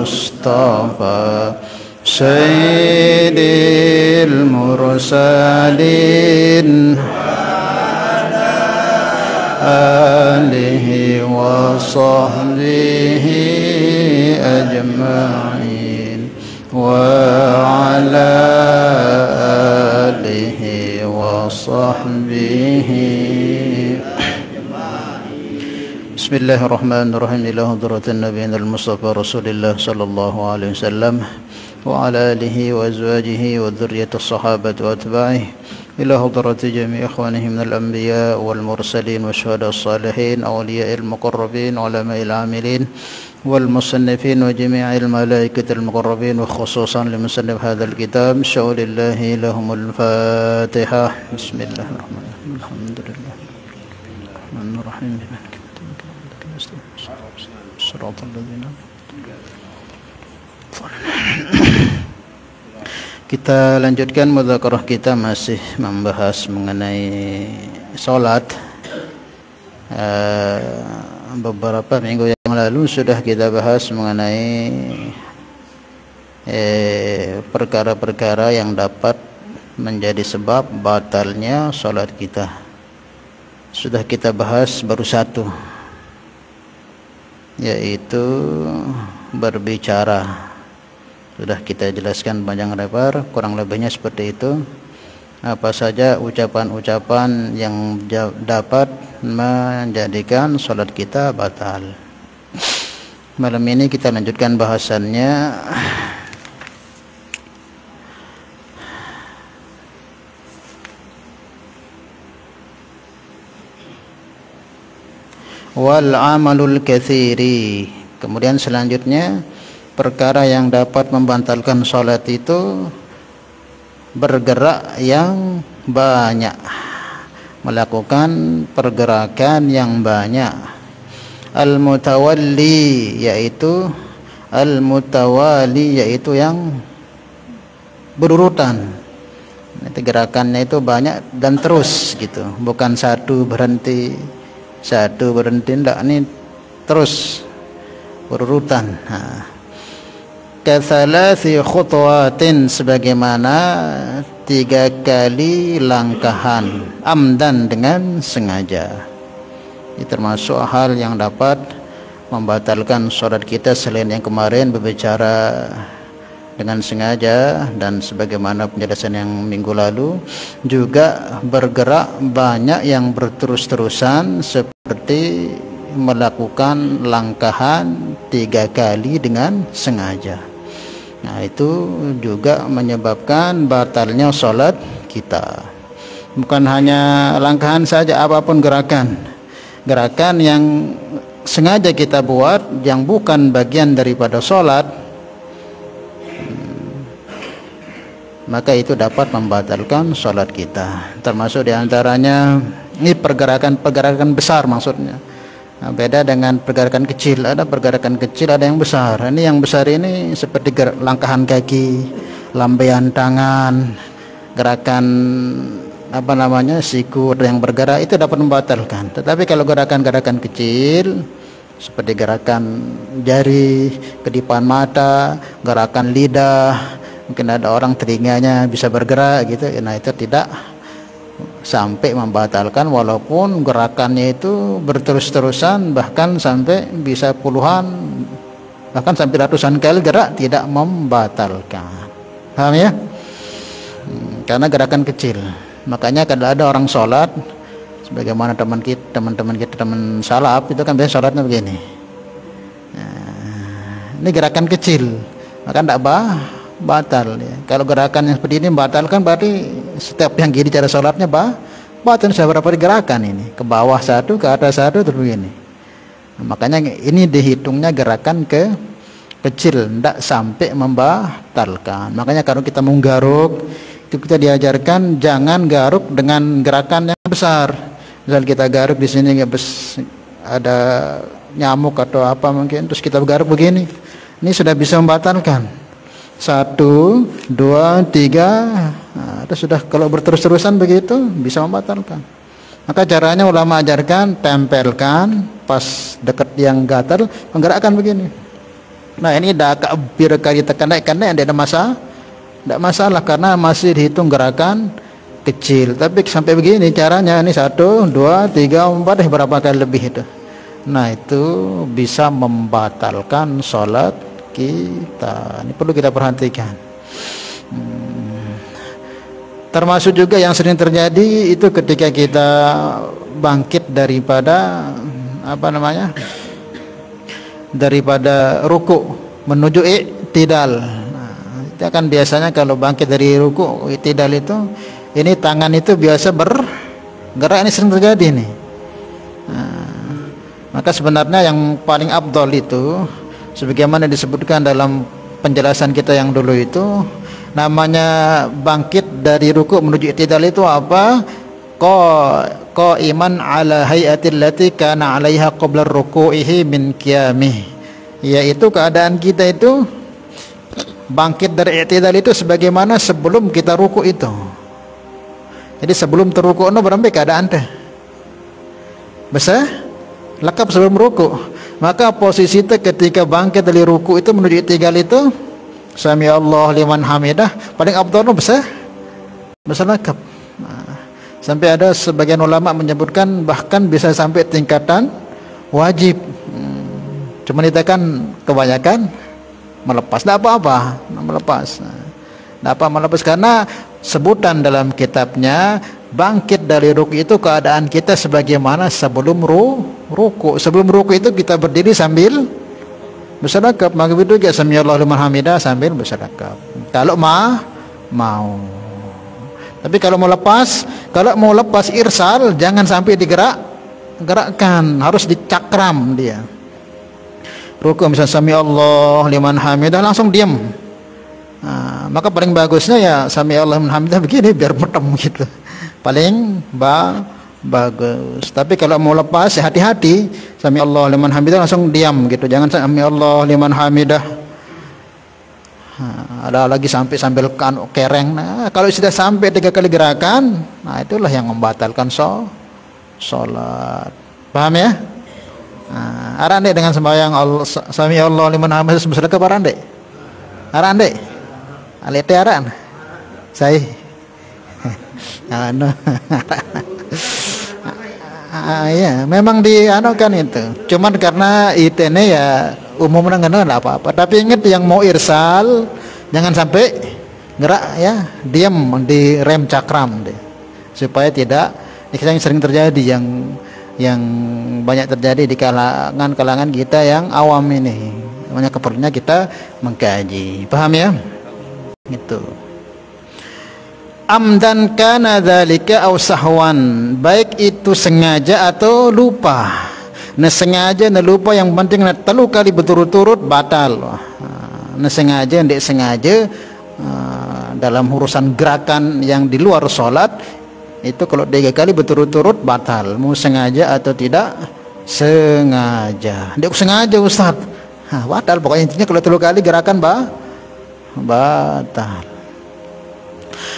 المصطفى سيد المرسلين آله وصحبه أجمعين وعلى آله وصحبه. Bismillahirrahmanirrahim. Ila hadratin nabiyina al-Mustafa Rasulillah sallallahu alaihi wasallam wa ala alihi wa azwajihi wa dhurriyyati as-sahabati wa atba'ihi إلى حضرة جميع إخوانه من الأنبياء والمرسلين والشهداء الصالحين أولياء المقربين علماء العاملين والمصنفين وجميع الملائكة المقربين وخصوصا لمصنف هذا الكتاب شاء لله لهم الفاتحة. بسم الله الرحمن الرحيم. الحمد لله الرحمن الرحيم صراط الذين Kita lanjutkan mudzakarah kita, masih membahas mengenai salat. Beberapa minggu yang lalu sudah kita bahas mengenai perkara-perkara yang dapat menjadi sebab batalnya salat kita. Sudah kita bahas baru satu, yaitu berbicara. Sudah kita jelaskan panjang lebar, kurang lebihnya seperti itu. Apa saja ucapan-ucapan yang dapat menjadikan salat kita batal. Malam ini kita lanjutkan bahasannya. Wal amalul katsiri. Kemudian selanjutnya, perkara yang dapat membatalkan salat itu bergerak yang banyak, melakukan pergerakan yang banyak. Al-mutawali yaitu yang berurutan. Nanti gerakannya itu banyak dan terus gitu, bukan satu berhenti enggak, ini terus berurutan. Katsalasi khutwatin, sebagaimana 3 kali langkahan, amdan, dengan sengaja. Ini termasuk hal yang dapat membatalkan salat kita selain yang kemarin berbicara dengan sengaja, dan sebagaimana penjelasan yang minggu lalu juga bergerak banyak yang berterus-terusan, seperti melakukan langkahan 3 kali dengan sengaja. Nah, itu juga menyebabkan batalnya salat kita. Bukan hanya langkahan saja, apapun gerakan yang sengaja kita buat yang bukan bagian daripada salat, maka itu dapat membatalkan salat kita. Termasuk diantaranya ini pergerakan besar maksudnya. Nah, beda dengan pergerakan kecil. Ada pergerakan kecil, ada yang besar. Ini yang besar ini seperti langkahan kaki, lambaian tangan, gerakan siku yang bergerak, itu dapat membatalkan. Tetapi kalau gerakan-gerakan kecil seperti gerakan jari, kedipan mata, gerakan lidah, mungkin ada orang telinganya bisa bergerak gitu, nah itu tidak sampai membatalkan, walaupun gerakannya itu berterus-terusan, bahkan sampai bisa puluhan, bahkan sampai ratusan kali gerak, tidak membatalkan. Paham ya? Karena gerakan kecil. Makanya kalau ada orang sholat, sebagaimana teman-teman kita teman salaf itu kan biasa sholatnya begini. Nah, ini gerakan kecil, maka tidak batal ya. Kalau gerakan yang seperti ini membatalkan, berarti setiap yang gini cara sholatnya batal. Berapa gerakan ini, ke bawah satu, ke atas satu, terus begini. Nah, makanya ini dihitungnya gerakan kecil, tidak sampai membatalkan. Makanya kalau kita menggaruk, itu kita diajarkan jangan garuk dengan gerakan yang besar. Misal kita garuk di sini ada nyamuk atau apa mungkin, terus kita garuk begini, ini sudah bisa membatalkan. 1, 2, 3, nah, itu sudah. Kalau berterus-terusan begitu bisa membatalkan. Maka caranya ulama ajarkan, tempelkan pas dekat yang gatal, menggerakkan begini. Nah ini dah kabir kali tekan naik tidak masalah karena masih dihitung gerakan kecil. Tapi sampai begini caranya, ini 1, 2, 3, 4, berapa kali lebih itu. Nah itu bisa membatalkan sholat kita. Ini perlu kita perhatikan. Termasuk juga yang sering terjadi itu ketika kita bangkit daripada daripada ruku menuju i'tidal. Nah, itu kan biasanya kalau bangkit dari ruku i'tidal itu, ini tangan itu biasa bergerak, ini sering terjadi nih. Nah, maka sebenarnya yang paling afdal itu sebagaimana disebutkan dalam penjelasan kita yang dulu itu, namanya bangkit dari ruku menuju i'tidal itu apa? Qa'iman ala hay'atil lati kana 'alaiha qabla ruku'ihi min qiyamih, yaitu keadaan kita itu bangkit dari i'tidal itu sebagaimana sebelum kita ruku itu. Jadi sebelum terruku no berapa keadaan teh? Besar lekap sebelum ruku. Maka posisi itu ketika bangkit dari ruku itu menuju i'tidal itu sami Allah liman hamidah, paling afdal no besar lekap. Sampai ada sebagian ulama menyebutkan bahkan bisa sampai tingkatan wajib. Cuma kita kan kebanyakan melepas, tidak apa-apa melepas. Tidak apa melepas karena sebutan dalam kitabnya bangkit dari ruku itu keadaan kita sebagaimana sebelum ruku. Sebelum ruku itu kita berdiri sambil bersedekap. Maka itu juga sami Allah liman hamidah sambil bersedekap. Kalau mau. Tapi kalau mau lepas irsal jangan sampai gerakkan, harus dicakram dia. Ruku misalnya sami Allah liman hamidah langsung diam. Nah, maka paling bagusnya ya sami Allah liman hamidah begini biar metem gitu. Paling bagus. Tapi kalau mau lepas ya hati-hati, sami Allah liman hamidah langsung diam gitu. Jangan sami Allah liman hamidah. Ada lagi sambil kereng. Nah, kalau sudah sampai 3 kali gerakan, nah itulah yang membatalkan sholat. Paham ya? Nah, arande dengan sembahyang Allah sami Allah liman hamidah bersedekah arande. Arande. Alete aran. Saya. Ya, memang kan itu. Cuman karena itene ya umumnya nggak ada apa-apa. Tapi ingat yang mau irsal jangan sampai gerak ya, diam di rem cakram deh. Supaya tidak, yang sering terjadi yang banyak terjadi di kalangan kita yang awam ini. Namanya keperluannya kita mengkaji. Paham ya? Itu. Amdan kana dzalika aw sahwan, baik itu sengaja atau lupa. Nah sengaja nah lupa yang penting nah 3 kali berturut-turut batal. Nah sengaja tidak sengaja dalam urusan gerakan yang di luar sholat itu kalau 3 kali berturut-turut batal, mau sengaja atau tidak sengaja. Tidak sengaja Ustaz, batal pokoknya. Intinya kalau 3 kali gerakan batal.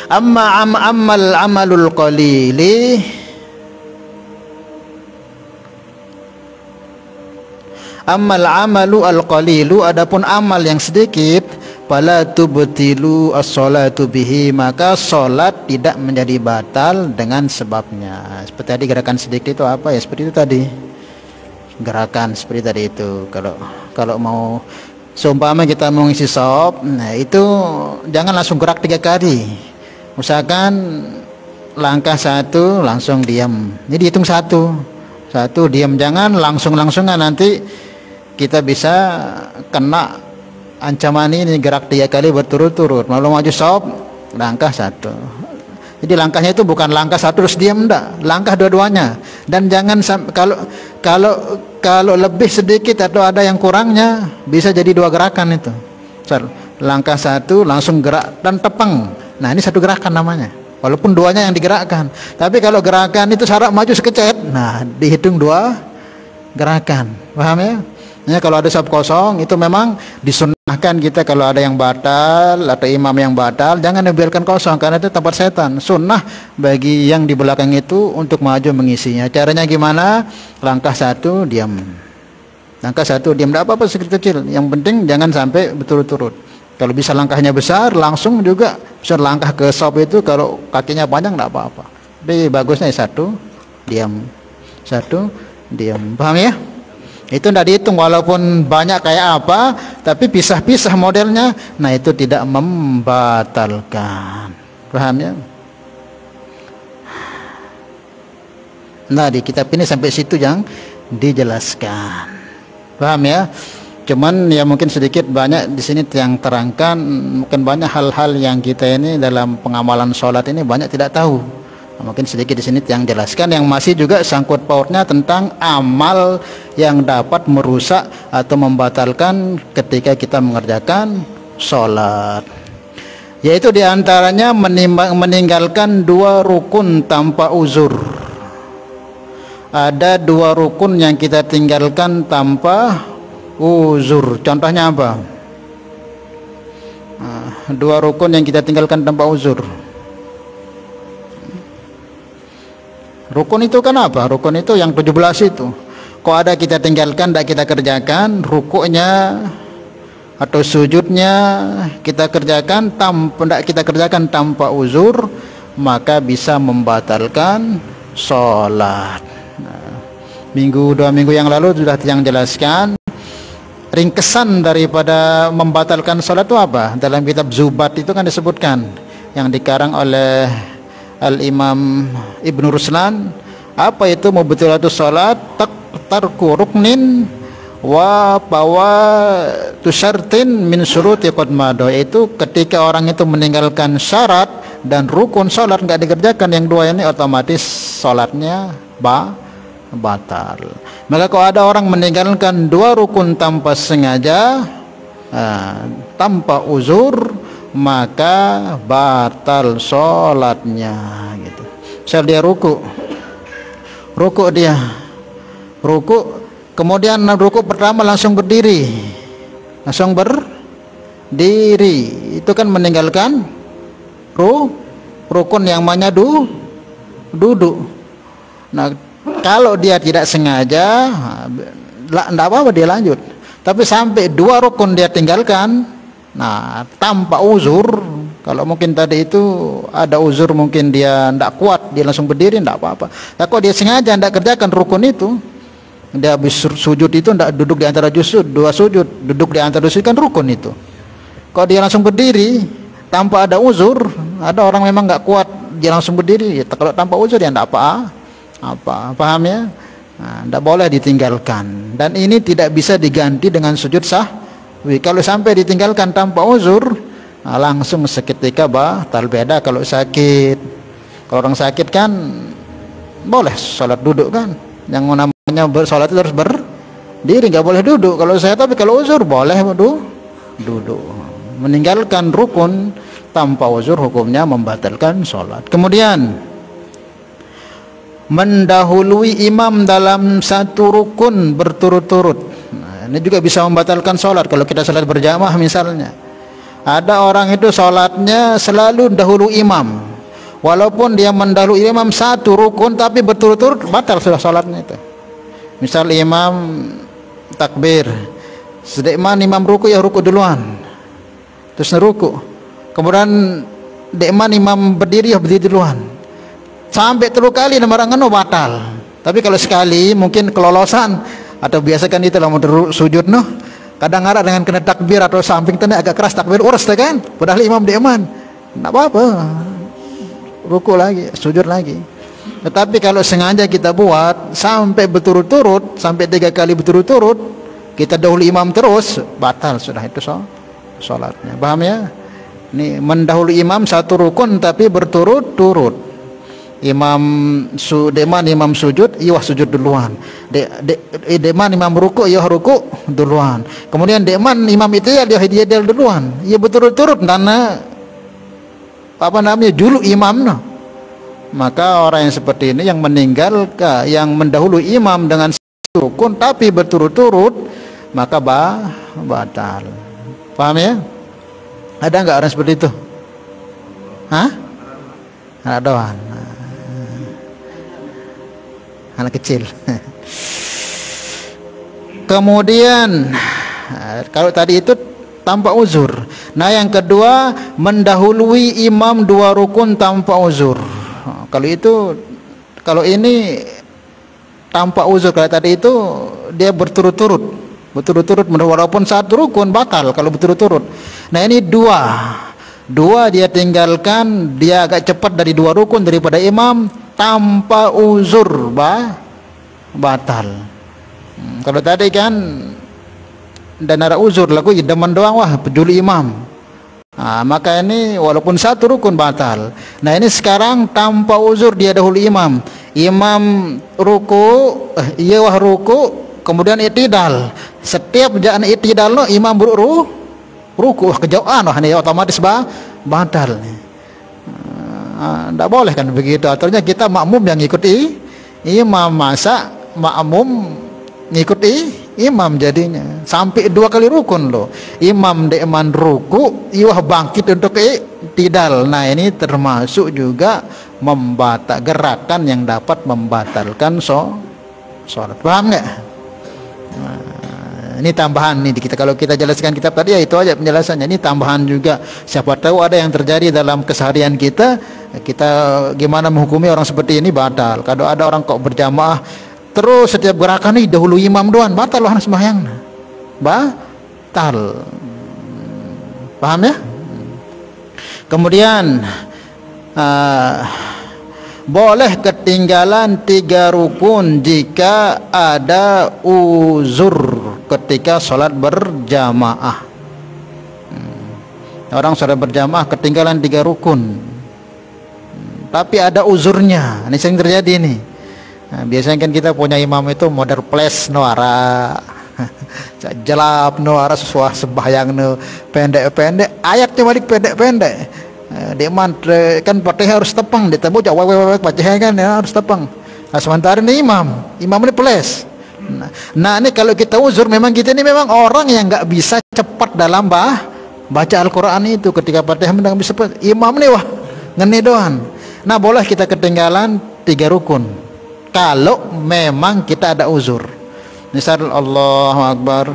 Ammal amalul qalili, ammal amalu al-qalilu, adapun amal yang sedikit, fala tubtilu as-salatu bihi, maka salat tidak menjadi batal dengan sebabnya. Seperti tadi gerakan sedikit itu apa ya? Seperti itu tadi. Gerakan seperti tadi itu. Kalau mau seumpama kita mau ngisi sop, nah itu jangan langsung gerak 3 kali. Misalkan langkah 1 langsung diam. Ini dihitung 1 diam, jangan langsung-langsungan, nanti kita bisa kena ancaman ini gerak 3 kali berturut-turut. Mau maju sop langkah 1. Jadi langkahnya itu bukan langkah 1 terus diam, enggak, langkah dua-duanya. Dan jangan kalau lebih sedikit atau ada yang kurangnya bisa jadi 2 gerakan itu. Langkah 1 langsung gerak dan tepeng. Nah ini 1 gerakan namanya, walaupun 2-nya yang digerakkan. Tapi kalau gerakan itu syarat maju sekecet, nah dihitung 2 gerakan. Paham ya? Ya, kalau ada saf kosong itu memang disunnahkan kita kalau ada yang batal atau imam yang batal jangan dibiarkan kosong karena itu tempat setan. Sunnah bagi yang di belakang itu untuk maju mengisinya. Caranya gimana? Langkah 1 diam. Langkah satu diam, tidak apa-apa kecil-kecil, yang penting jangan sampai berturut-turut. Kalau bisa langkahnya besar, langsung juga bisa langkah ke sop itu, kalau kakinya panjang tidak apa-apa. Jadi bagusnya satu diam, satu diam, paham ya? Itu tidak dihitung walaupun banyak kayak apa, tapi pisah-pisah modelnya, nah itu tidak membatalkan, paham ya? Nah di kitab ini sampai situ yang dijelaskan, paham ya? Cuman ya mungkin sedikit banyak di sini yang terangkan, mungkin banyak hal-hal yang kita ini dalam pengamalan sholat ini banyak tidak tahu. Nah, mungkin sedikit di sini yang jelaskan, yang masih juga sangkut pautnya tentang amal yang dapat merusak atau membatalkan ketika kita mengerjakan sholat. Yaitu diantaranya meninggalkan 2 rukun tanpa uzur. Ada 2 rukun yang kita tinggalkan tanpa uzur. Contohnya apa? 2 rukun yang kita tinggalkan tanpa uzur. Rukun itu kan apa? Rukun itu yang 17 itu. Kok ada kita tinggalkan, tidak kita kerjakan, rukuknya atau sujudnya kita kerjakan tidak kita kerjakan tanpa uzur, maka bisa membatalkan sholat. Nah, 2 minggu yang lalu sudah yang jelaskan ringkesan daripada membatalkan sholat itu apa. Dalam kitab Zubat itu kan disebutkan, yang dikarang oleh Al-Imam Ibnu Ruslan, apa itu mubtilatus sholat? Tarku ruknin wa tusyartin min syuruti qad mado, yaitu ketika orang itu meninggalkan syarat dan rukun sholat nggak dikerjakan, yang 2 ini otomatis sholatnya batal. Maka kalau ada orang meninggalkan 2 rukun tanpa sengaja, tanpa uzur, maka batal sholatnya gitu. Misal dia ruku dia kemudian ruku pertama langsung berdiri, itu kan meninggalkan rukun yang namanya duduk. Nah kalau dia tidak sengaja, tidak apa-apa dia lanjut. Tapi sampai 2 rukun dia tinggalkan, nah tanpa uzur, kalau mungkin tadi itu ada uzur, mungkin dia tidak kuat, dia langsung berdiri, tidak apa-apa. Tapi kalau dia sengaja tidak kerjakan rukun itu, dia habis sujud itu tidak duduk di antara 2 sujud, duduk di antara 2 sujud kan rukun itu. Kalau dia langsung berdiri tanpa ada uzur, ada orang memang nggak kuat, dia langsung berdiri, ya, kalau tanpa uzur ya tidak apa, paham ya? Nah, tidak boleh ditinggalkan, dan ini tidak bisa diganti dengan sujud sahwi. Kalau sampai ditinggalkan tanpa uzur, nah, langsung seketika batal. Beda kalau sakit. Kalau orang sakit kan boleh sholat duduk kan, yang namanya sholat itu harus berdiri, nggak boleh duduk kalau saya. Tapi kalau uzur boleh duduk. Meninggalkan rukun tanpa uzur hukumnya membatalkan sholat. Kemudian mendahului imam dalam 1 rukun berturut-turut, nah, ini juga bisa membatalkan sholat. Kalau kita sholat berjamaah misalnya, ada orang itu sholatnya selalu dahulu imam, walaupun dia mendahului imam 1 rukun, tapi berturut-turut batal sudah sholatnya itu. Misal imam takbir, sedekman imam ruku, ya ruku duluan, terus neruku, kemudian dekman imam berdiri, ya berdiri duluan, sampai 3 kali nomor batal. Tapi kalau sekali mungkin kelolosan, atau biasakan itu lah mau sujud kadang ada dengan kena takbir atau samping tadi agak keras takbir urus kan, padahal imam deman, tidak apa-apa, ruku lagi, sujud lagi. Tetapi kalau sengaja kita buat sampai berturut-turut, sampai 3 kali berturut-turut, kita dahulu imam terus, batal sudah itu sholatnya, paham ya? Ini mendahului imam 1 rukun tapi berturut-turut. Imam deman imam sujud, iya sujud duluan. Deman imam ruku, iya ruku duluan. Kemudian deman imam itu ya dia duluan. Iya berturut-turut karena julu imam. Maka orang yang seperti ini yang meninggalkan, yang mendahului imam dengan rukun tapi berturut-turut, maka batal. Paham ya? Ada nggak orang seperti itu? Hah? Anak doan, anak kecil. Kemudian kalau tadi itu tanpa uzur. Nah, yang kedua, mendahului imam 2 rukun tanpa uzur. Kalau ini tanpa uzur. Kalau tadi itu dia berturut-turut walaupun 1 rukun batal kalau berturut-turut. Nah, ini dua dia tinggalkan, dia agak cepat dari 2 rukun daripada imam tanpa uzur, batal. Kalau tadi kan dan ada uzur lagu demen doang, wah peduli imam. Maka ini walaupun 1 rukun batal. Nah, ini sekarang tanpa uzur dia dahulu imam ruku, ruku, kemudian i'tidal. Setiap jaan i'tidal no imam ruku kejauhan, wah ini otomatis batal. Tidak boleh kan begitu. Aturnya kita makmum yang ikuti imam, masa makmum ngikuti imam jadinya sampai 2 kali rukun loh. Imam deman ruku, iwah bangkit untuk i'tidal. Nah, ini termasuk juga gerakan yang dapat membatalkan sholat. Paham nggak? Ini tambahan nih kita, kalau kita jelaskan kitab tadi ya itu aja penjelasannya. Ini tambahan juga, siapa tahu ada yang terjadi dalam keseharian kita gimana menghukumi orang seperti ini batal. Kalau ada orang kok berjamaah terus setiap gerakan ini dahulu imam doang, batal loh sembahyang, batal. Paham ya? Kemudian boleh ketinggalan 3 rukun jika ada uzur ketika sholat berjamaah. Orang sholat berjamaah ketinggalan 3 rukun, tapi ada uzurnya. Ini sering terjadi nih. Biasanya kan kita punya imam itu model ples noara jelap noara sesuai sembahyang no pendek-pendek, ayatnya balik pendek-pendek. Dia kan Fatihah harus tepang, ditemu jawab Fatihah kan ya harus tepang. Nah, sementara ini imam ini ples. Nah, ini kalau kita uzur, memang kita ini memang orang yang nggak bisa cepat dalam baca Al-Quran itu. Ketika Fatihah menang bisa cepat, imam nih wah ngene doang. Nah, boleh kita ketinggalan 3 rukun kalau memang kita ada uzur. Misal Allahu Akbar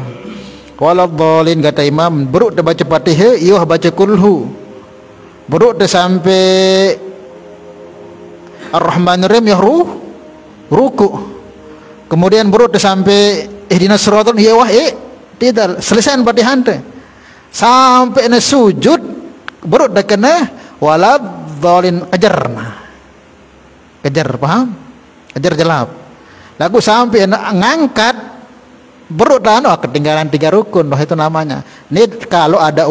waladhdallin, kata imam beruk dah baca Fatihah, iwah baca kulhu, beruk dah sampai Ar-Rahmanir Rahim ya ruku, kemudian beruk dah sampai ihdinas siratal, ya wah tidak selesai Fatihah sampai na sujud, beruk dah kena waladhdallin, kejar, paham? Kejar jelap lagu sampai ngangkat beruk dah ketinggalan 3 rukun loh, itu namanya. Ini kalau ada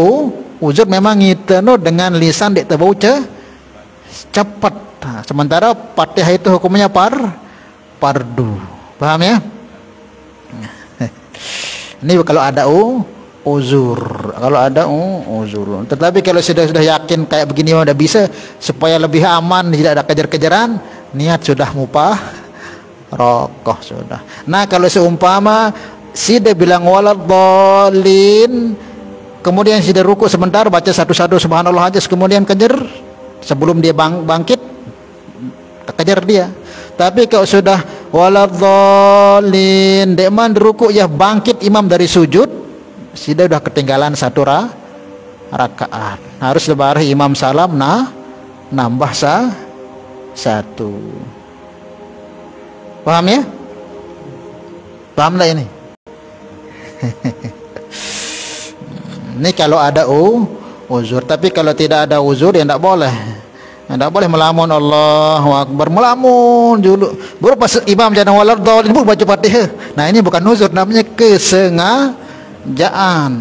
uzur memang ngiteno dengan lisan dek tebau cepat. Nah, sementara Fatihah itu hukumnya fardu. Paham ya? Ini kalau ada uzur. Kalau ada uzur. Tetapi kalau sudah yakin kayak begini udah bisa, supaya lebih aman tidak ada kejar-kejaran, niat sudah rokok sudah. Nah, kalau seumpama dia bilang waladhdallin, kemudian dia ruku sebentar baca satu-satu subhanallah aja, kemudian kejar sebelum dia bangkit kejar dia. Tapi kalau sudah waladhdallin deman ruku ya bangkit imam dari sujud, sudah ketinggalan 1 rakaat, harus lebar imam salam nambah 1. Paham ya? Paham lah ini? Ini kalau ada uzur. Tapi kalau tidak ada uzur ya tidak boleh. Tidak boleh melamun Allahu Akbar, melamun dulu baru pas imam jangan waladhdallin baru baca Fatihah. Nah, ini bukan uzur, namanya kesengajaan.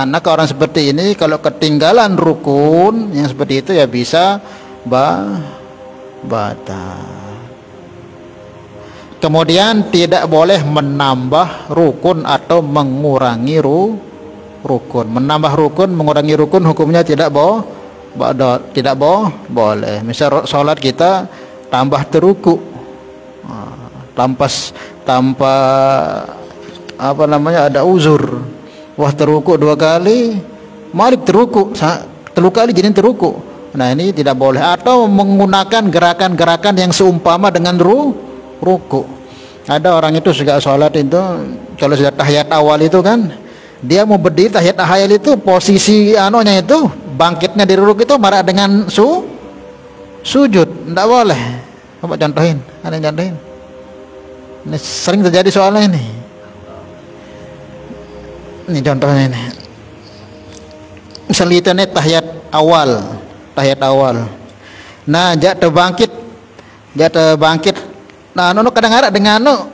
Nah, orang seperti ini kalau ketinggalan rukun yang seperti itu ya bisa batal. Kemudian tidak boleh menambah rukun atau mengurangi rukun. Menambah rukun, mengurangi rukun hukumnya tidak boleh. Misal sholat kita tambah teruku, tanpa ada uzur. Wah, teruku 2 kali, malik teruku 3 kali jadi teruku. Nah, ini tidak boleh. Atau menggunakan gerakan-gerakan yang seumpama dengan ruku. Ada orang itu suka sholat itu, kalau sudah tahiyat awal itu kan, dia mau berdiri tahiyat awal itu posisi anunya itu bangkitnya di rukuk itu marah dengan sujud, tidak boleh. Coba contohin, ada yang contohin. Ini sering terjadi soalnya ini. Ini contohnya ini. Misalnya ini tahiyat awal. Nah, jatuh bangkit. Nah, kadang-kadang dengan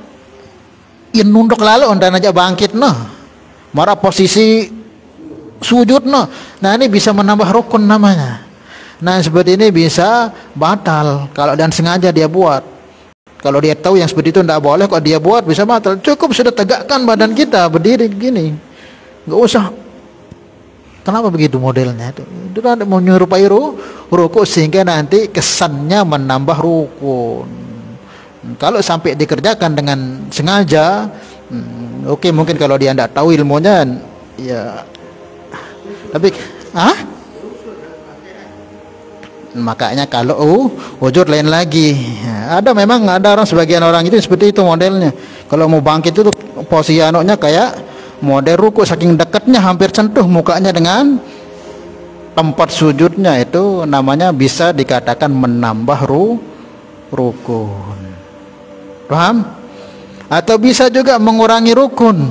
yang nunduk lalu dan aja bangkit marah posisi sujud Nah, ini bisa menambah rukun namanya. Nah, seperti ini bisa batal kalau dan sengaja dia buat. Kalau dia tahu yang seperti itu tidak boleh, kok dia buat bisa batal. Cukup sudah tegakkan badan kita berdiri gini, nggak usah. Kenapa begitu modelnya? Itu menyerupai ruku sehingga nanti kesannya menambah rukun. Kalau sampai dikerjakan dengan sengaja, oke, mungkin kalau dia tidak tahu ilmunya, ya. Tapi, makanya kalau wujud lain lagi. Memang ada sebagian orang itu seperti itu modelnya. Kalau mau bangkit itu posisi anaknya kayak model ruku, saking dekatnya hampir sentuh mukanya dengan tempat sujudnya, itu namanya bisa dikatakan menambah rukun. Paham? Atau bisa juga mengurangi rukun.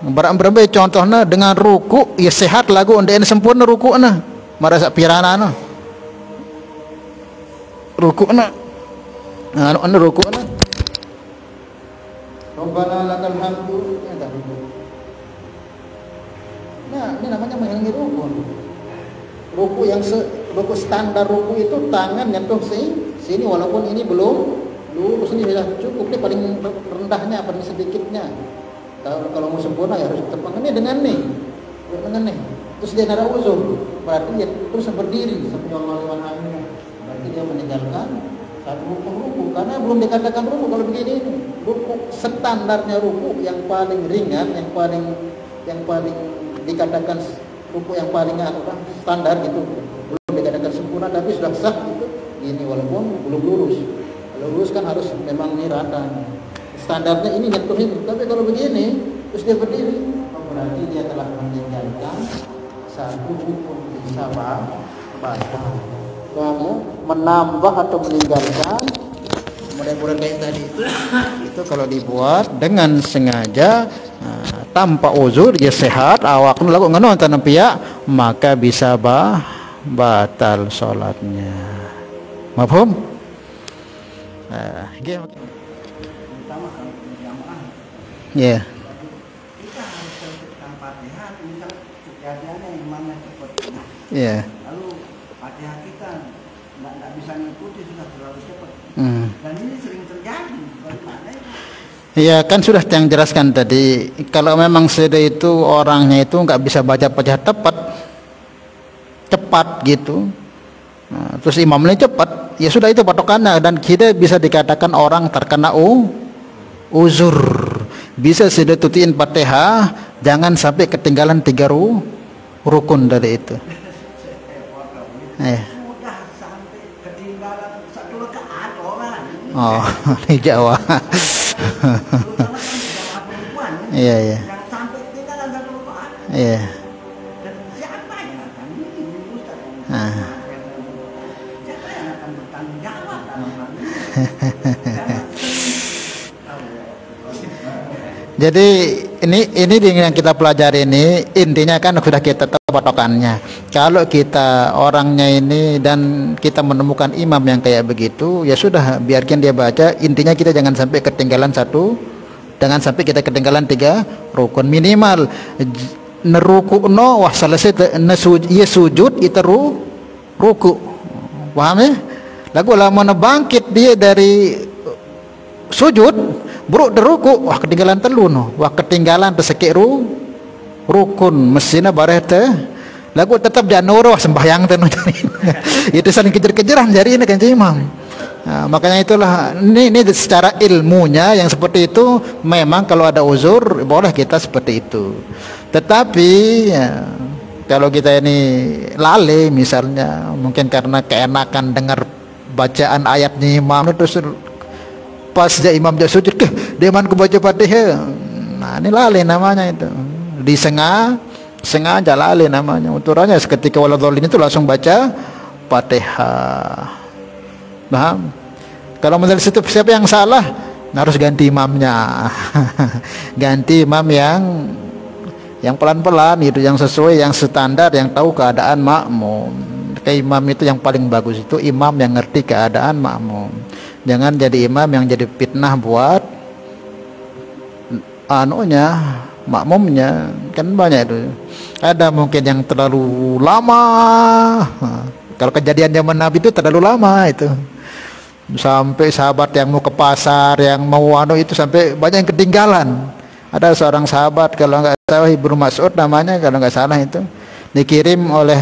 Barang-barang contohnya dengan ruku ya sehat lagu undang sempurna rukuna marasa pirana rukuna rukuna Rabbana lakal hamdu. Nah, ini namanya mengurangi rukun. Ruku standar ruku itu tangan nyentuh sini, walaupun ini belum lurus, ini sudah cukup, ini paling rendahnya, paling sedikitnya. Kalau mau sempurna ya harus terbang ini dengan nih. Terus dia nada uzur, berarti dia terus berdiri sampai berarti dia meninggalkan satu ruku karena belum dikatakan ruku. Kalau begini ruku standarnya ruku yang paling ringan, yang paling dikatakan ruku yang paling standar gitu, belum dikatakan sempurna tapi sudah sah gitu. Ini walaupun belum lurus. Kalau lurus kan harus memang ini rata. Standarnya ini nyentuh itu. Tapi kalau begini terus dia berdiri, berarti dia telah meninggalkan satu rukun sama batal. Kamu menambah atau meninggalkan model-model kayak tadi itu kalau dibuat dengan sengaja tanpa uzur ya sehat awak lagu ngono tanam pihak maka bisa batal sholatnya. Mafhum? Ya. Ya. Lalu Fatihah kita nggak bisa ngikuti, sudah terlalu cepat. Dan ini sering terjadi. Bagaimana itu? Ya kan sudah yang jelaskan tadi, kalau memang sudah itu orangnya itu nggak bisa baca Fatihah cepat gitu, terus imamnya cepat, ya sudah itu patokannya dan kita bisa dikatakan orang terkena uzur. Bisa sudah tutiin Fatihah, jangan sampai ketinggalan 3 rukun dari itu. Sudah sampai ketinggalan 1 rakaat orang. Oh, di Jawa. Iya. Yang sampai ketinggalan 1 rakaat. Iya. Dan siapa yang akan ini Ustaz? Siapa yang akan bertanggung jawab dalam hal ini? Jadi ini yang kita pelajari ini intinya kan sudah kita tahu patokannya. Kalau kita orangnya ini dan kita menemukan imam yang kayak begitu, ya sudah biarkan dia baca. Intinya kita jangan sampai ketinggalan 1, jangan sampai kita ketinggalan 3 rukun minimal. Neruku no wah selesai sujud itu ruku. Paham ya? Lagu lama bangkit dia dari sujud buruk deruku wah ketinggalan wah ketinggalan tersekik rukun mestinya bareh teh lagu tetap janur wah sembahyang teh itu saling kejar-kejaran jari ini kan imam. Nah, makanya itulah ini secara ilmunya yang seperti itu memang kalau ada uzur boleh kita seperti itu. Tetapi ya, kalau kita ini lale misalnya mungkin karena keenakan dengar bacaan ayatnya imam terus pas dia imam dia sujud ke dia man baca Fatihah. Nah, ini lalai namanya itu. Sengaja lalai namanya. Uturannya seketika waladhdallin itu langsung baca Fatihah. Paham? Kalau menurut situ siapa yang salah? Harus ganti imamnya. Ganti imam yang pelan-pelan itu, yang sesuai, yang standar, yang tahu keadaan makmum. Kayak imam itu yang paling bagus itu imam yang ngerti keadaan makmum. Jangan jadi imam yang jadi fitnah buat makmumnya. Kan banyak itu. Ada mungkin yang terlalu lama. Kalau kejadian zaman Nabi itu terlalu lama itu. Sampai sahabat yang mau ke pasar, yang mau itu sampai banyak yang ketinggalan. Ada seorang sahabat kalau nggak salah Ibnu Mas'ud namanya kalau nggak salah itu, dikirim oleh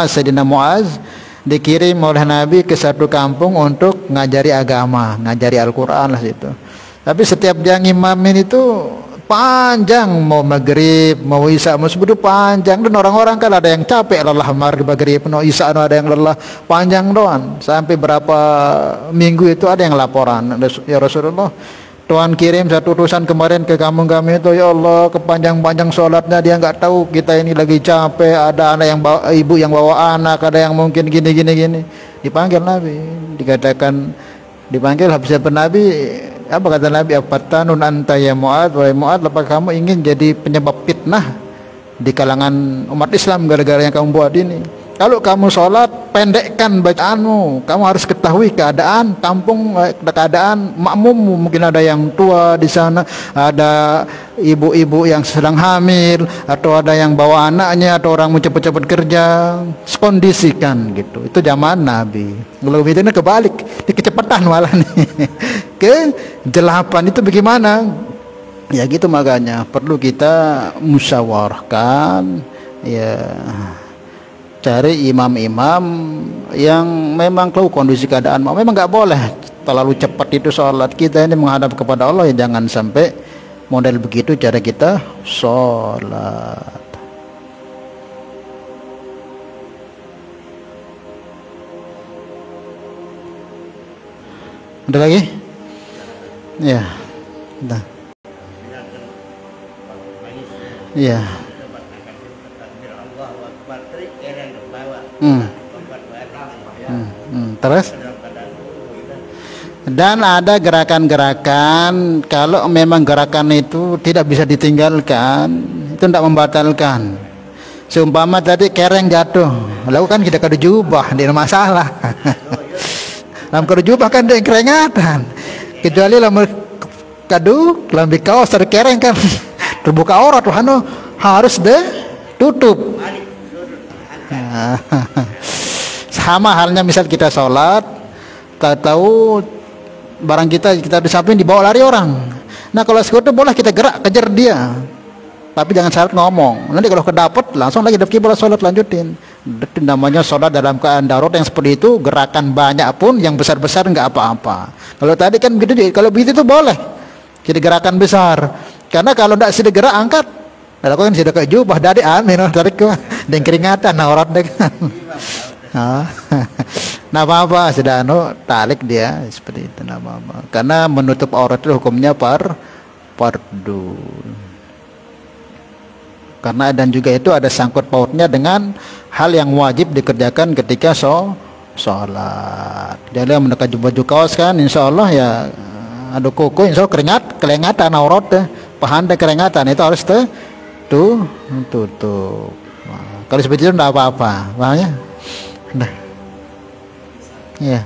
Sayyidina Muaz, dikirim oleh Nabi ke satu kampung untuk ngajari agama, ngajari Al-Quran lah situ. Tapi setiap dia ngimamin itu panjang, mau maghrib, mau isya, mau subuh panjang. Dan orang-orang kan ada yang capek lelah maghrib, mau isya ada yang lelah panjang doang. Sampai berapa minggu itu ada yang laporan, ya Rasulullah, Tuhan kirim satu utusan kemarin ke kampung kami itu, ya Allah kepanjang-panjang sholatnya, dia nggak tahu kita ini lagi capek, ada anak yang bawa, ibu yang bawa anak, ada yang mungkin gini. Dipanggil Nabi, dipanggil habis Nabi, apa kata Nabi? Afatanun anta ya Mu'ad, wahai Mu'ad, apakah kamu ingin jadi penyebab fitnah di kalangan umat Islam gara-gara yang kamu buat ini? Kalau kamu sholat, pendekkan bacaanmu. Kamu harus ketahui keadaan kampung, keadaan makmummu. Mungkin ada yang tua di sana, ada ibu-ibu yang sedang hamil, atau ada yang bawa anaknya, atau orang mau cepat-cepat kerja. Kondisikan gitu. Itu zaman Nabi. Kalau itu kebalik, di kecepatan malah nih. Kejelapan itu bagaimana? Ya gitu, makanya perlu kita musyawarahkan, ya. Cari imam-imam yang memang tahu kondisi keadaan. Memang nggak boleh terlalu cepat itu sholat. Kita ini menghadap kepada Allah, ya jangan sampai model begitu cara kita sholat. Ada lagi? Ya, dah. Ya. Terus dan ada gerakan-gerakan, kalau memang gerakan itu tidak bisa ditinggalkan, itu tidak membatalkan. Seumpama tadi kereng jatuh, lalu kan kita kado jubah, tidak masalah. Dalam kado jubah kan dia keringatan, kecuali dalam kado lambi kaos ada kereng kan terbuka aurat, harus tutup. Sama halnya misal kita sholat, tahu barang kita disamping dibawa lari orang. Nah kalau seperti itu boleh kita gerak kejar dia, tapi jangan syarat ngomong. Nanti kalau kedapet langsung lagi dapet kiblat sholat lanjutin. Itu namanya sholat dalam keadaan darurat yang seperti itu. Gerakan banyak pun yang besar-besar nggak apa-apa. Kalau tadi kan begitu, kalau begitu itu boleh jadi gerakan besar. Karena kalau tidak sudah gerak angkat, lalu kan sudah kayak jubah dari amin tarik ke dan keringatan aurat deh. Nah apa sudah talik dia seperti itu, nah apa. Karena menutup aurat itu hukumnya fardu. Karena dan juga itu ada sangkut pautnya dengan hal yang wajib dikerjakan ketika sholat. Jadi yang mendekat baju kaos kan, insya Allah ya ada kuku, insya Allah keringatan aurat, pahanda keringatan itu harus tutup. Nah, kalau seperti itu tidak apa-apa, pahamnya? Nah, ya.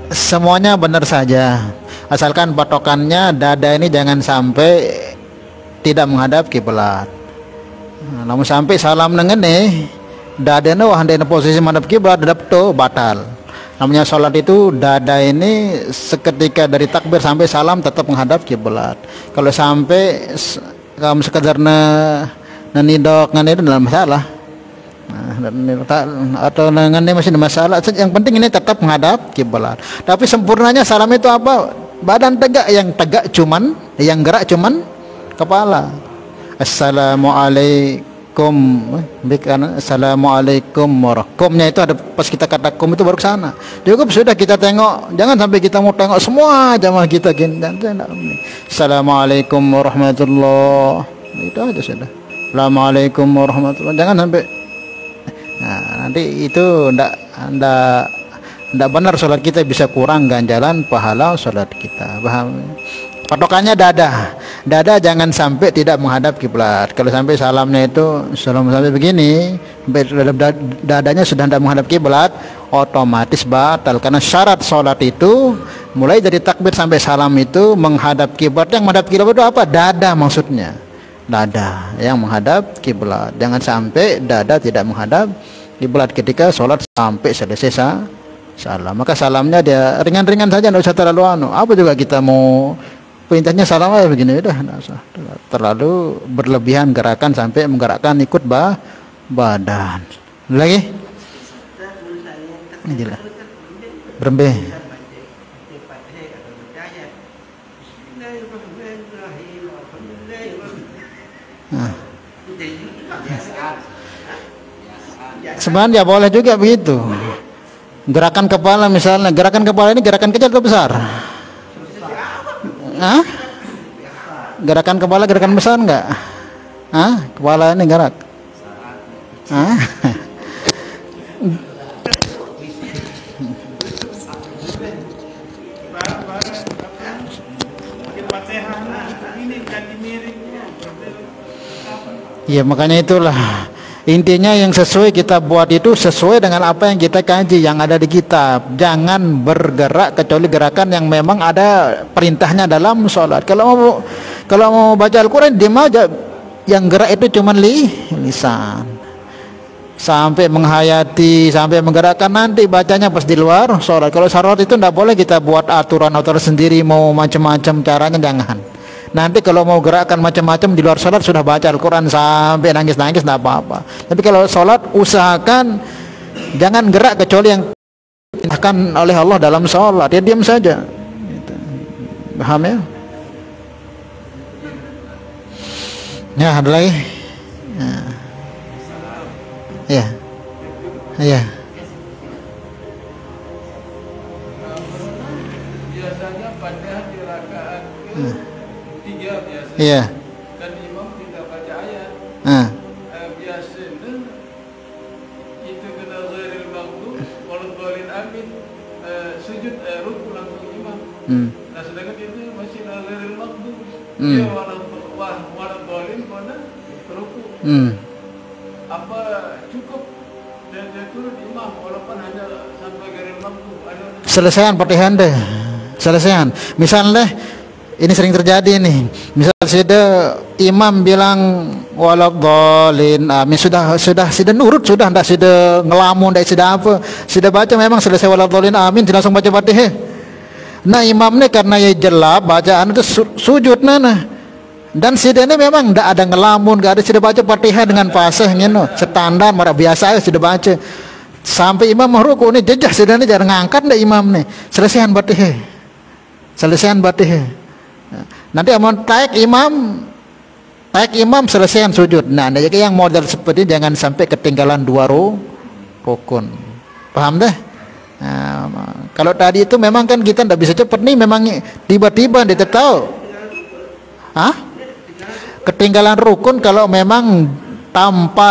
Semuanya benar saja, asalkan patokannya dada ini jangan sampai tidak menghadap kiblat. Namun sampai salam nengene dada ini wah di posisi menghadap kiblat dadap to batal. Namanya sholat itu dada ini seketika dari takbir sampai salam tetap menghadap kiblat. Kalau sampai kamu sekedar nanidok itu dalam masalah. atau dengan ini masih ada masalah. Yang penting ini tetap menghadap kiblat. Tapi sempurnanya salam itu apa? Badan tegak, yang tegak cuman, yang gerak cuman kepala. Assalamualaikum, assalamualaikum komnya itu ada, pas kita kata kom itu baru ke sana. Cukup sudah kita tengok, jangan sampai kita mau tengok semua jamaah kita gini. Assalamualaikum warahmatullah, itu aja sudah. Assalamualaikum warahmatullah, jangan sampai. Nah, nanti itu ndak benar sholat kita, bisa kurang ganjaran pahala sholat kita. Paham? Patokannya dada jangan sampai tidak menghadap kiblat. Kalau sampai salamnya itu sampai begini, dadanya sudah tidak menghadap kiblat, otomatis batal. Karena syarat sholat itu mulai dari takbir sampai salam itu menghadap kiblat. Yang menghadap kiblat itu apa? Dada maksudnya. Dada yang menghadap kiblat. Jangan sampai dada tidak menghadap kiblat ketika sholat sampai selesai salam. Maka salamnya dia ringan-ringan saja, tidak usah terlalu apa juga kita mau perintahnya salam aja begini, udah terlalu berlebihan gerakan sampai menggerakkan ikut badan. Lagi ini lah berembe. Sebenarnya boleh juga begitu. Gerakan kepala misalnya, gerakan kepala ini gerakan kecil atau besar? Hah? Gerakan kepala gerakan besar enggak? Hah? Kepala ini gerak. Hah? Ya makanya itulah intinya, yang sesuai kita buat itu sesuai dengan apa yang kita kaji, yang ada di kitab. Jangan bergerak kecuali gerakan yang memang ada perintahnya dalam sholat. Kalau mau baca Al-Quran diam aja, yang gerak itu cuma lisan. Sampai menghayati, sampai menggerakkan, nanti bacanya pas di luar sholat. Kalau sholat itu tidak boleh kita buat aturan-aturan sendiri, mau macam-macam caranya, jangan. Nanti kalau mau gerakan macam-macam di luar sholat sudah baca Al-Quran sampai nangis-nangis tidak apa-apa. Tapi kalau sholat usahakan jangan gerak kecuali yang diperintahkan oleh Allah dalam sholat. Ya diam saja. Paham ya? Ya ada lagi. Ya. Ya. Biasanya pada di rakaat ketiga biasanya. Iya. Dan imam tidak baca ayat. Biasanya itu kena ghairil maghdub walau dhalin amin, sujud ruku langsung imam. Nah sedangkan itu masih ghairil maghdub. Dia walau dhalin pada ruku. Apa cukup dan dia turun imam walaupun hanya sampai ghairil maghdub? Selesaian Fatihah deh. Selesaian. Misalnya ini sering terjadi nih. Misal sudah imam bilang waladhdallin amin, sudah nurut, sudah enggak sudah ngelamun, enggak sudah apa, sudah baca memang selesai waladhdallin amin, langsung baca Fatihah. Nah imamnya karena ya jelap bacaan itu sujud nah. Dan sudah ini memang enggak ada ngelamun, enggak ada, sudah baca Fatihah dengan fasih gitu, standar marah biasa aja sudah baca. Sampai imam ruku ini jejak sudah ini jarang ngangkat ndak imam nih. Selesaian Fatihah. Selesaian Fatihah. Nanti aman taik imam selesaian sujud. Nah, jadi yang model seperti ini jangan sampai ketinggalan dua rukun. Paham deh? Nah, kalau tadi itu memang kan kita tidak bisa cepat nih, memang tiba-tiba dia tahu. Hah? Ketinggalan rukun kalau memang tanpa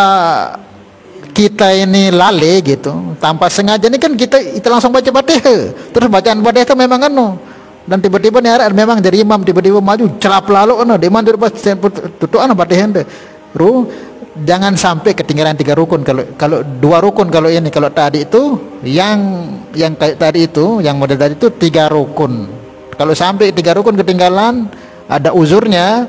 kita ini lale gitu, tanpa sengaja ini kan kita langsung baca Fatihah. Terus bacaan Fatihah itu memang dan tiba-tiba nih memang dari imam tiba-tiba maju celap lalu imam pas tutup Fatihah jangan sampai ketinggalan 3 rukun. Kalau 2 rukun, kalau ini, kalau tadi itu yang kayak tadi itu, yang model tadi itu 3 rukun. Kalau sampai 3 rukun ketinggalan ada uzurnya,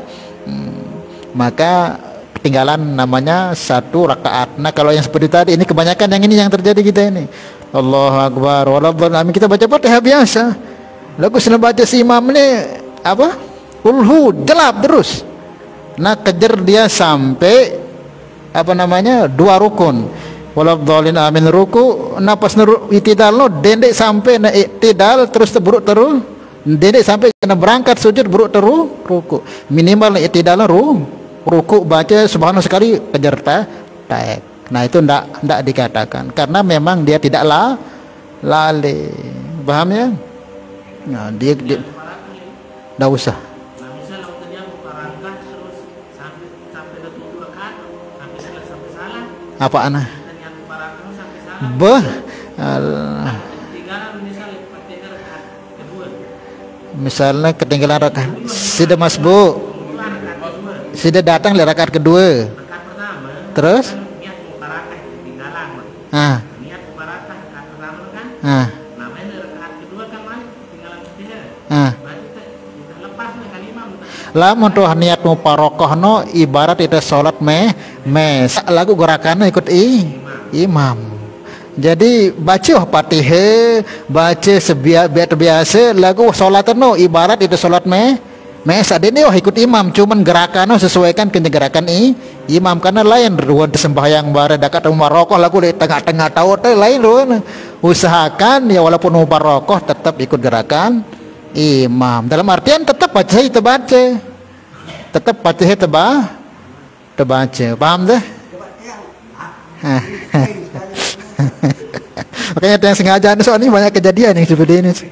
maka ketinggalan namanya 1 rakaat. Nah kalau yang seperti tadi ini kebanyakan yang ini yang terjadi kita ini. Allahu Akbar waladhdallin amin, kita baca Fatihah biasa. Lalu setelah baca si imam ini apa? Ulhu jelap terus. Nah kejar dia sampai 2 rukun. Waladhdallin amin. Ruku napas itidal no dendek sampai na itidal terus terburuk terus dendek sampai kena berangkat sujud buruk terus ruku. Minimal itidal ruku baca subhanallah sekali kejar taek. Nah itu ndak dikatakan karena memang dia tidak lali. Paham ya? Nah dia ndak usah. Nah misal waktu dia buka rangkah terus sampai detik 2 rakaat sampai salah. Apa anah? Dan yang buka rangkah sampai salah. Beh. Ketinggalan misalnya ketinggalan rakaat kedua. Misalnya ketinggalan rakaat sudah masbuk. Sudah datang di rakaat kedua. Rakaat pertama. Terus? Niat buka rangkah ketinggalan. Niat buka rangkah rakaat pertama kan? Namanya rakaat kedua kan malah ketinggalan ketiga. Berarti lepas nih kalimah. Lamun tuh niat muparokoh no ibarat itu sholat lagu gerakannya ikut imam. Jadi baca Fatihah, baca biasa lagu sholat no ibarat itu sholat saat ini ikut imam, cuman gerakannya sesuaikan dengan gerakan imam karena lain ruang sembahyang bara dekat muparokoh lagu di tengah-tengah tahu lain ruang. Usahakan ya walaupun muparokoh tetap ikut gerakan imam. Dalam artian tetap baca itu baca. Tetap baca itu baca. Paham deh? Makanya yang sengaja soalnya banyak kejadian yang seperti ini. Kalau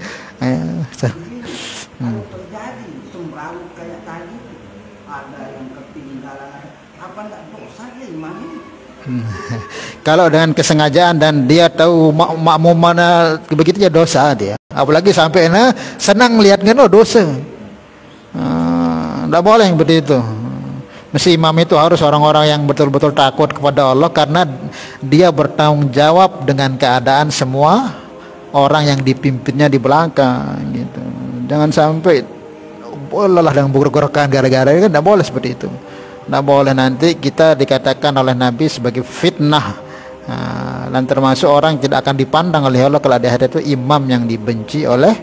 terjadi sembrau kayak tadi ada yang ketinggalan apa enggak dosa ya imamnya? Kalau dengan kesengajaan dan dia tahu makmum mana begitu ya dosa dia. Apalagi sampai senang melihatnya dosa. Tidak boleh yang begitu. Mesti imam itu harus orang-orang yang betul-betul takut kepada Allah karena dia bertanggung jawab dengan keadaan semua orang yang dipimpinnya di belakang gitu. Jangan sampai bolehlah dengan gerakan gara-gara kan tidak boleh seperti itu. Tidak boleh nanti kita dikatakan oleh Nabi sebagai fitnah. Dan termasuk orang tidak akan dipandang oleh Allah kalau di akhirat itu imam yang dibenci oleh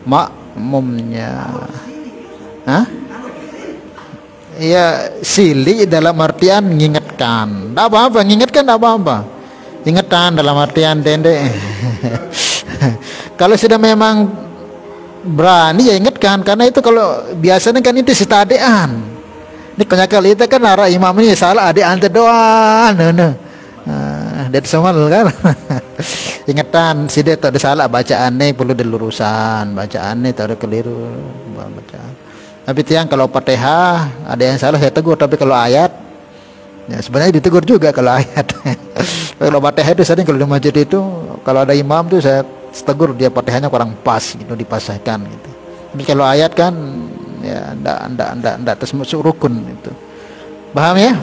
makmumnya. Iya silih dalam artian mengingatkan. Tidak apa-apa, mengingatkan tidak apa-apa. Ingatan dalam artian dendek. Kalau sudah memang berani ya ingatkan karena itu kalau biasanya kan itu sitadean. Ini kenyakal itu kan arah imam ini salah adik ante doa dia semua kan. Ingatan si dia tak ada salah bacaannya perlu dilurusan bacaannya tak ada keliru bacaan. Tapi tiang kalau Fatihah ada yang salah saya tegur tapi kalau ayat ya sebenarnya ditegur juga kalau ayat. Kalau Fatihah itu sering kalau di masjid itu kalau ada imam tuh saya tegur dia Fatihahnya kurang pas gitu dipasahkan gitu. Tapi kalau ayat kan ya ndak termasuk rukun itu. Paham ya?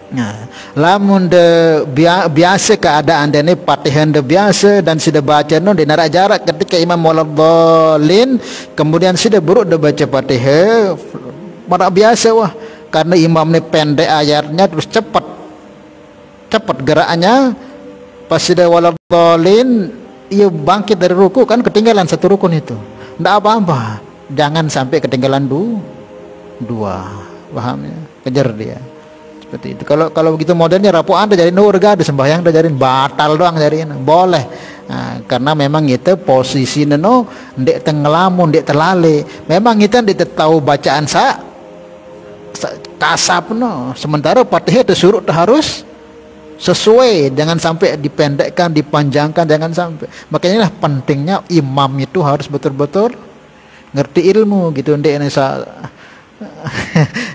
Nah, lamun de biasa keadaan dene Fatihah de biasa dan sudah baca no di narak jarak ketika imam waladhdallin kemudian sudah buruk de baca Fatihah marak biasa wah karena imam ni pendek ayatnya terus cepat gerakannya pas sudah waladhdallin ia bangkit dari ruku kan ketinggalan satu rukun itu ndak apa-apa jangan sampai ketinggalan dua paham ya kejar dia seperti itu. Kalau begitu modelnya rapuh anda jadi nurga ada sembahyang dah jadi batal doang jadi boleh. Nah, karena memang itu posisi neno ndek tenggelamun ndek terlale. Memang kita ndek tahu bacaan kasap no. Sementara Fatihah itu suruh harus sesuai, jangan sampai dipendekkan, dipanjangkan, jangan sampai. Makanya lah pentingnya imam itu harus betul-betul ngerti ilmu gitu ndek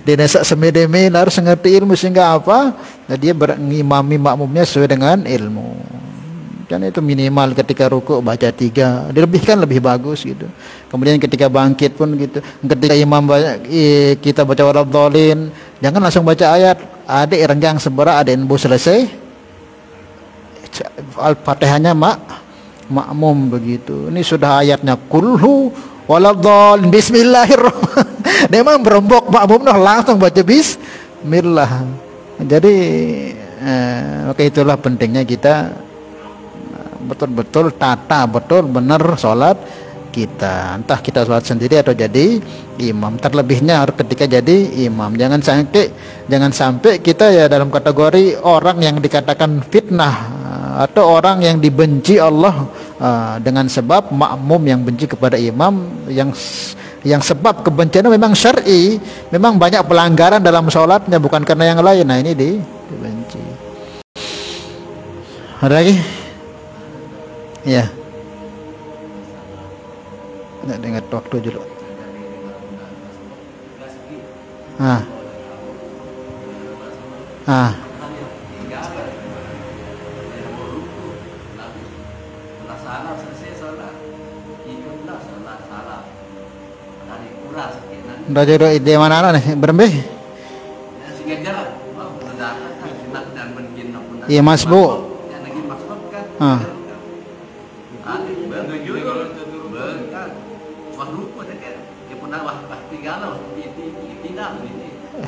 dia nasak semedeme harus mengerti ilmu sehingga apa dia mengimami makmumnya sesuai dengan ilmu kan itu minimal ketika rukuk baca 3 dilebihkan lebih bagus gitu kemudian ketika bangkit pun gitu ketika imam kita baca waladhdallin jangan langsung baca ayat adik renggang sebera adik embu selesai Al-Fatihahnya makmum begitu ini sudah ayatnya kulhu waladhdallin bismillahirrahmanirrahim memang berombok makmum langsung baca bismillah jadi maka itulah pentingnya kita betul-betul tata betul benar sholat kita, entah kita sholat sendiri atau jadi imam. Terlebihnya harus ketika jadi imam. Jangan sampai kita ya dalam kategori orang yang dikatakan fitnah atau orang yang dibenci Allah dengan sebab makmum yang benci kepada imam, yang sebab kebenciannya memang syar'i, memang banyak pelanggaran dalam sholatnya, bukan karena yang lain. Nah ini dibenci. Ada lagi? Ya. Nggak ingat waktu dulu. Udah jodoh ide mana nih berembih? Iya Mas Bu.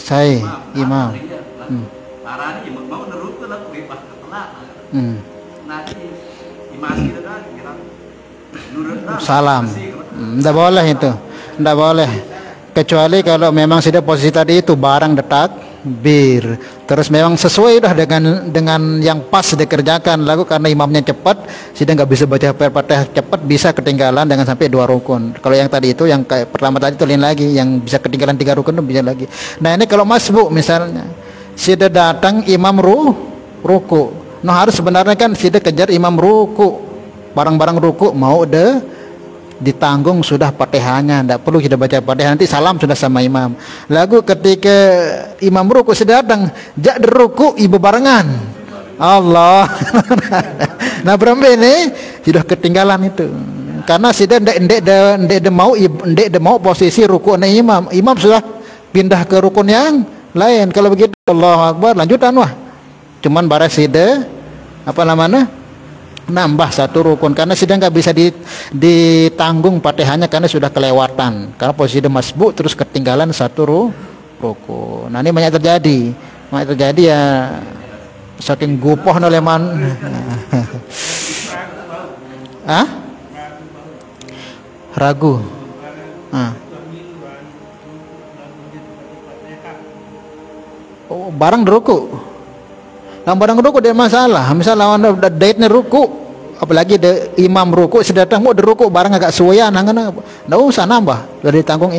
Saya imam. Salam. Tidak boleh itu. Tidak boleh. Kecuali kalau memang sudah posisi tadi itu barang detak bir, terus memang sesuai udah dengan yang pas dikerjakan, lalu karena imamnya cepat sudah nggak bisa baca Fatihah cepat, bisa ketinggalan dengan sampai 2 rukun. Kalau yang tadi itu yang kayak pertama tadi itu lain lagi, yang bisa ketinggalan 3 rukun itu bisa lagi. Nah ini kalau masbuk misalnya sudah datang imam ruku, nah harus sebenarnya kan sudah kejar imam ruku, barang-barang ruku mau ditanggung sudah Fatihahnya, tidak perlu kita baca Fatihah, nanti salam sudah sama imam. Lalu ketika imam ruku sudah datang, jak ruku ibu barengan Allah. Nah berarti ini sudah ketinggalan itu, karena sudah ndek mau posisi ruku imam sudah pindah ke rukun yang lain. Kalau begitu Allahu Akbar lanjutan wah, cuman baras sudah nambah 1 rukun, karena sudah nggak bisa ditanggung Fatihahnya karena sudah kelewatan, karena posisi masbuk terus ketinggalan 1 rukun. Nah ini banyak terjadi ya, saking gupoh oleh ragu. Oh, barang ruku. Nah barang ruku dia masalah. Misalnya udah daitnya ruku, apalagi imam ruku sedatang mau ruku barang agak suwean, nggak usah nambah, udah ditanggung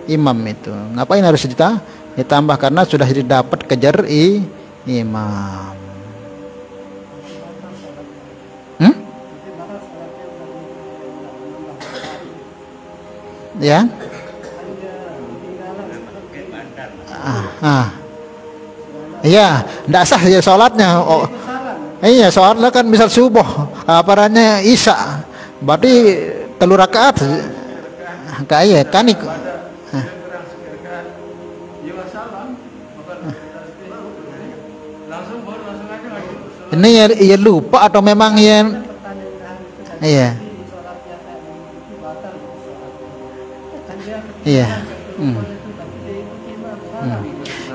imam itu. Ngapain harus ditambah karena sudah didapat kejar imam. Ya. Iya, tidak sah ya sholatnya. Oh, iya sholatnya kan misal subuh, aparannya isya, berarti 3 rakaat. Kayak kan ini ya lupa atau memang ya? Iya. Iya.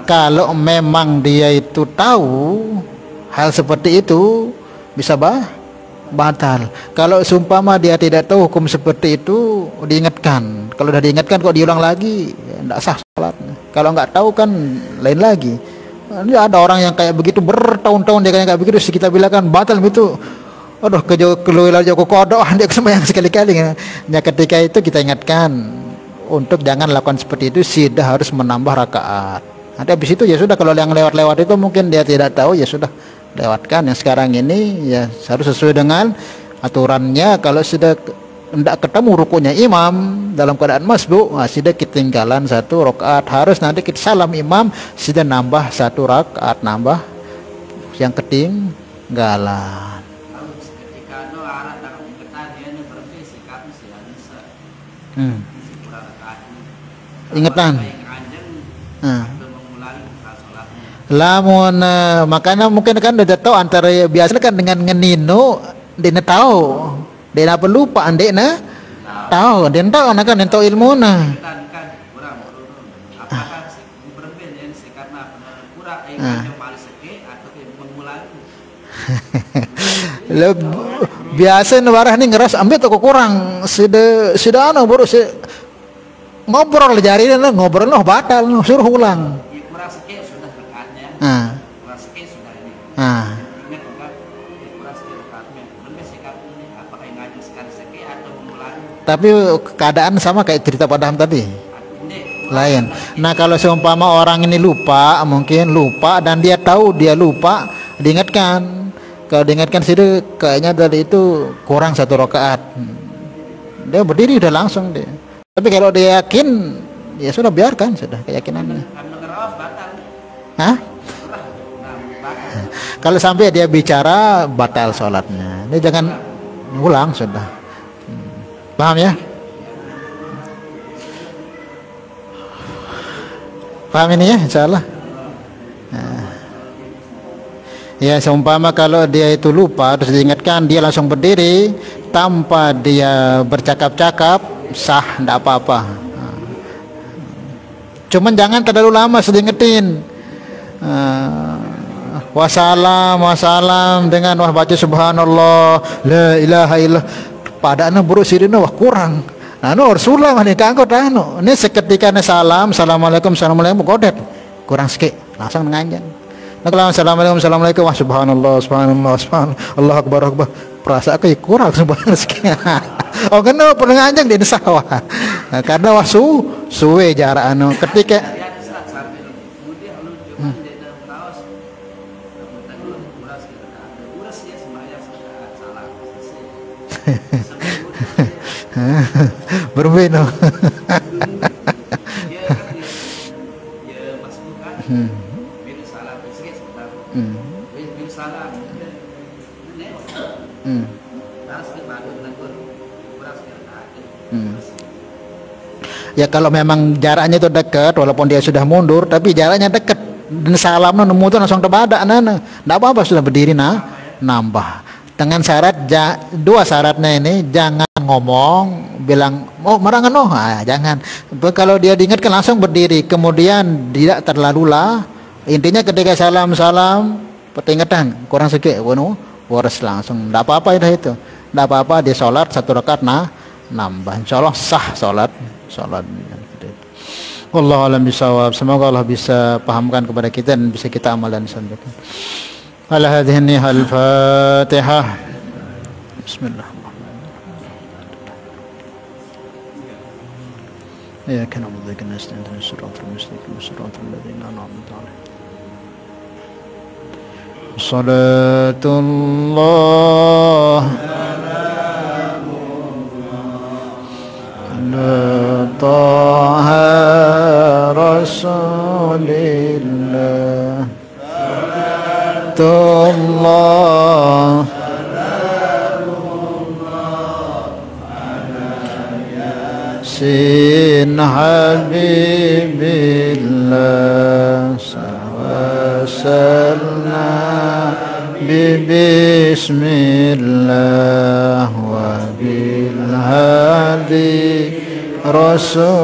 Kalau memang dia itu tahu hal seperti itu bisa batal. Kalau seumpama dia tidak tahu hukum seperti itu, diingatkan. Kalau sudah diingatkan kok diulang lagi, tidak sah salatnya. Kalau nggak tahu kan lain lagi. Ini ada orang yang kayak begitu bertahun-tahun dia kayak begitu, kita bilang kan batal itu. Aduh keluar jauh kodok dia sembahyang sekali-kali. Ya ketika itu kita ingatkan untuk jangan lakukan seperti itu, sudah harus menambah rakaat. Nanti habis itu ya sudah, kalau yang lewat-lewat itu mungkin dia tidak tahu ya sudah lewatkan. Yang sekarang ini ya harus sesuai dengan aturannya. Kalau sudah tidak ketemu rukunya imam dalam keadaan masbuk, sudah ketinggalan 1 rakaat, harus nanti kita salam imam sudah nambah 1 rakaat, nambah yang ketinggalan. Ingatan. Lamun makanya mungkin kan udah tahu antara biasanya kan dengan ngenino dia tahu, dia apa lupa andekna tahu, dia tahu anak kan tahu ilmu nah. biasa barah ini ngeras ambil toko kurang sudah baru ngobrol jari ngobrol batal suruh ulang. Kurang sikit sudah dekatnya. Kurang sikit sudah ini. Ingat bukan? Kurang sikit dekatnya. Lebih sikap ini apakah yang ngaji sekali sikit atau mengulangi? Tapi keadaan sama kayak cerita Pak Daham tadi. Lain. Nah kalau seumpama orang ini lupa, mungkin lupa dan dia tahu dia lupa, diingatkan. Kalau diingatkan situ kayaknya dari itu kurang 1 rakaat. Dia berdiri udah langsung dia. Tapi kalau dia yakin, ya sudah biarkan sudah keyakinannya. Hah? Kalau sampai dia bicara batal sholatnya, dia jangan ulang sudah. Paham ya? Paham ini ya, insyaallah. Ya, seumpama kalau dia itu lupa terus diingatkan, dia langsung berdiri tanpa dia bercakap-cakap, sah, tidak apa-apa. Cuman jangan terlalu lama sudah ingetin. Wassalam dengan baca subhanallah, la ilaha illallah. Padahal buruk sirina wah kurang. Rasulullah ini kanggo ini seketika salam, assalamualaikum godet kurang sikit langsung nganjang. Kalau assalamualaikum wah subhanallah Allah akbar perasa kayak kurang subhanallah sikit. Oh kena perlu nganjang di sawah. Karena wah suwe jarak ketika berbeda. Ya kalau memang jaraknya itu dekat, walaupun dia sudah mundur, tapi jaraknya dekat, dan salam nemu itu langsung terbadak, tidak apa-apa sudah berdiri nambah. Dengan syarat dua syaratnya ini, jangan ngomong bilang marangan jangan. Kalau dia diingatkan langsung berdiri, kemudian tidak terlalu intinya ketika salam peringatan kurang sedikit waras langsung, tidak apa-apa itu tidak apa-apa. Dia sholat 1 rakaat nambah, insyaallah sah sholat. Wallahu a'lam bishawab. Semoga Allah bisa pahamkan kepada kita dan bisa kita amal dan sampaikan. Ala hadhihi al-Fatihah. Bismillahirrahmanirrahim. Ya kana mudzakin nasta'in siratal mustaqim siratal ladzina an'amta 'alaihim. Salatullah ala taha rasulillah. Salatullah sin habibillah wasalna bismillah wa bil hadi rasulillah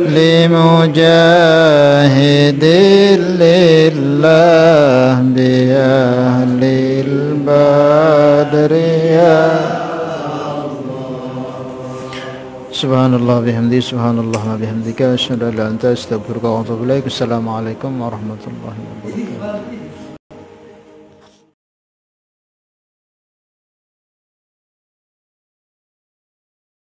limujahidin lillah bi ahlil badriyah. Subhanallah bihamdi subhanallah wa bihamdika asyhadu an la ilaha illa anta astaghfiruka wa atubu ilaik. Assalamualaikum warahmatullahi wabarakatuh.